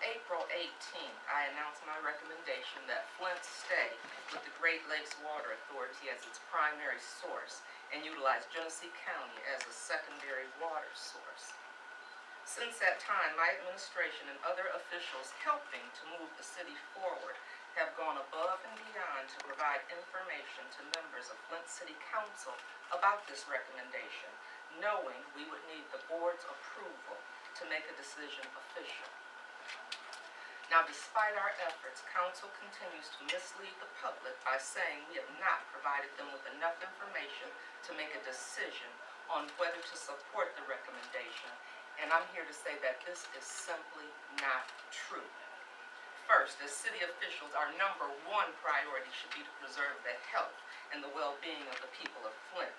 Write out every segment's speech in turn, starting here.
April 18th, I announced my recommendation that Flint stay with the Great Lakes Water Authority as its primary source and utilize Genesee County as a secondary water source. Since that time, my administration and other officials helping to move the city forward have gone above and beyond to provide information to members of Flint City Council about this recommendation, knowing we would need the board's approval to make a decision official. Now, despite our efforts, Council continues to mislead the public by saying we have not provided them with enough information to make a decision on whether to support the recommendation, and I'm here to say that this is simply not true. First, as city officials, our number one priority should be to preserve the health and the well-being of the people of Flint.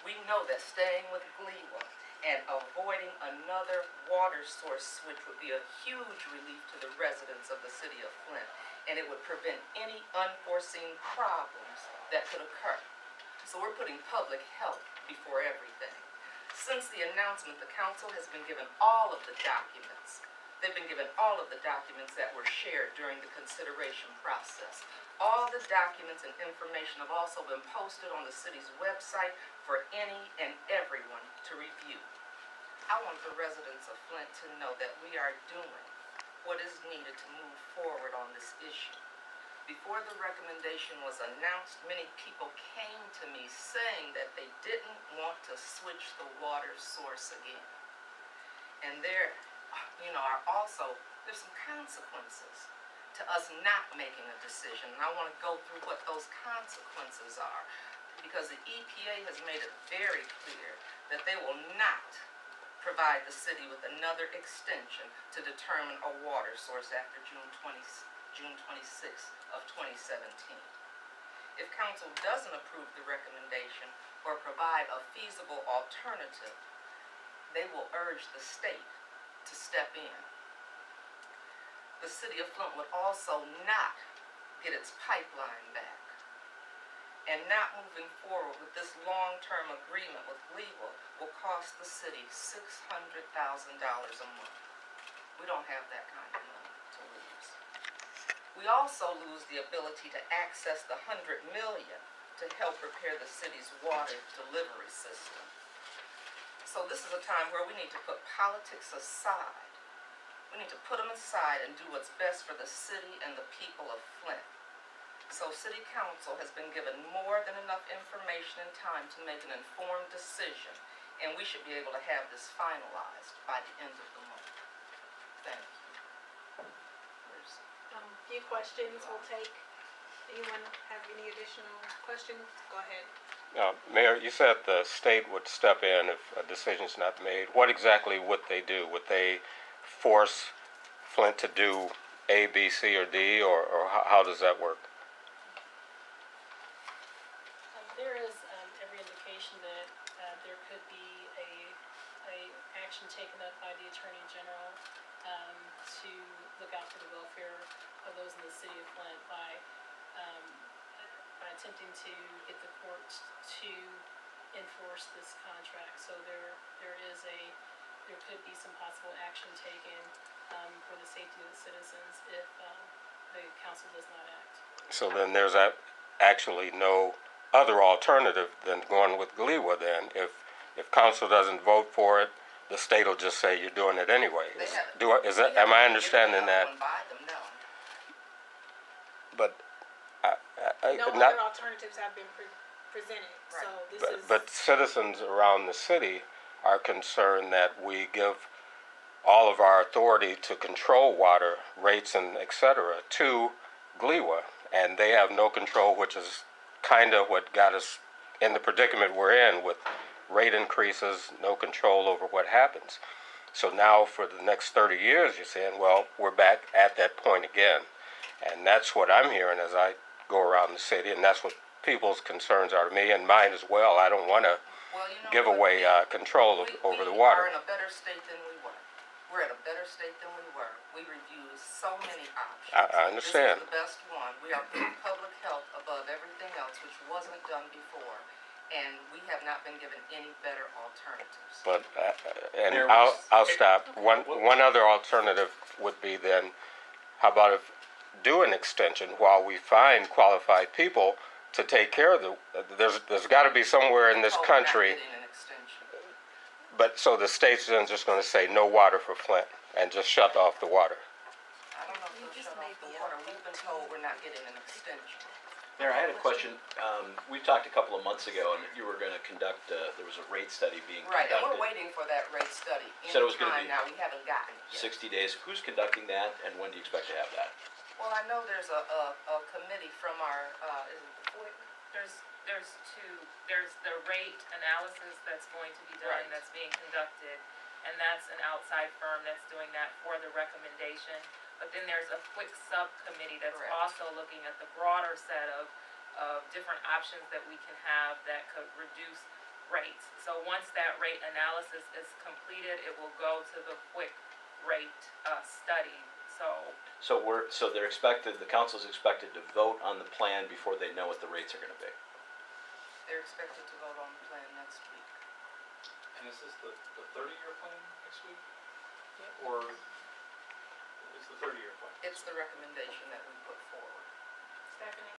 We know that staying with Gleewa and avoiding another water source switch would be a huge relief to the residents of the city of Flint, and it would prevent any unforeseen problems that could occur. So we're putting public health before everything. Since the announcement, the council has been given all of the documents. They've been given all of the documents that were shared during the consideration process. All the documents and information have also been posted on the city's website for any and everyone to review. I want the residents of Flint to know that we are doing what is needed to move forward on this issue. Before the recommendation was announced, many people came to me saying that they didn't want to switch the water source again. And there's some consequences to us not making a decision. And I want to go through what those consequences are, because the EPA has made it very clear that they will not provide the city with another extension to determine a water source after June 26th of 2017. If council doesn't approve the recommendation or provide a feasible alternative, they will urge the state to step in. The city of Flint would also not get its pipeline back. And not moving forward with this long-term agreement with Gleewa will cost the city $600,000 a month. We don't have that kind of money to lose. We also lose the ability to access the $100 million to help repair the city's water delivery system. So this is a time where we need to put politics aside. We need to put them aside and do what's best for the city and the people of Flint. So City Council has been given more than enough information and time to make an informed decision, and we should be able to have this finalized by the end of the month. Thank you. A few questions we'll take. Anyone have any additional questions? Go ahead. Mayor, you said the state would step in if a decision's not made. What exactly would they do? Would they force Flint to do A, B, C, or D, or how does that work? There is every indication that there could be a action taken up by the Attorney General to look out for the welfare of those in the city of Flint by attempting to get the courts to enforce this contract. So there could be some possible action taken for the safety of the citizens if the council does not act. So then there's actually no other alternative than going with Gleewa then. If council doesn't vote for it, the state will just say you're doing it anyway. Am I understanding that? But no other alternatives have been presented. Right. So but citizens around the city are concerned that we give all of our authority to control water rates and etc. to Gleewa, and they have no control, which is kind of what got us in the predicament we're in with rate increases, no control over what happens. So now for the next 30 years, you're saying, well, we're back at that point again. And that's what I'm hearing as I go around the city, and that's what people's concerns are to me, and mine as well. I don't want to give away control over the water. We are in a better state than we were. We're at a better state than we were. We reviewed so many options. I understand. This is the best one. We are putting public health above everything else, which wasn't done before. and we have not been given any better alternatives. But, and There I'll, was- I'll stop. One other alternative would be then, how about if, do an extension while we find qualified people to take care of there's gotta be somewhere in this We're not country, getting an extension. but, so the state's then just gonna say no water for Flint and just shut off the water. I don't know if they'll shut off the water. We've been told we're not getting an extension. Mayor, I had a question. We talked a couple of months ago, and you were going to conduct. There was a rate study being Right, and conducted. we're waiting for that rate study. Said it was gonna Anytime be now, we haven't gotten it yet. 60 days. Who's conducting that, and when do you expect to have that? Well, I know there's a committee from our, is it the FOIC? There's two, there's the rate analysis that's going to be done, Right. that's being conducted, and that's an outside firm that's doing that for the recommendation. But then there's a quick subcommittee that's Correct. also looking at the broader set of different options that we can have that could reduce rates. So once that rate analysis is completed, it will go to the quick rate study, so. So they're expected. The council's expected to vote on the plan before they know what the rates are going to be. They're expected to vote on the plan next week. And is this the 30-year plan next week? Or is the 30-year plan? It's the recommendation that we put forward. Stephanie?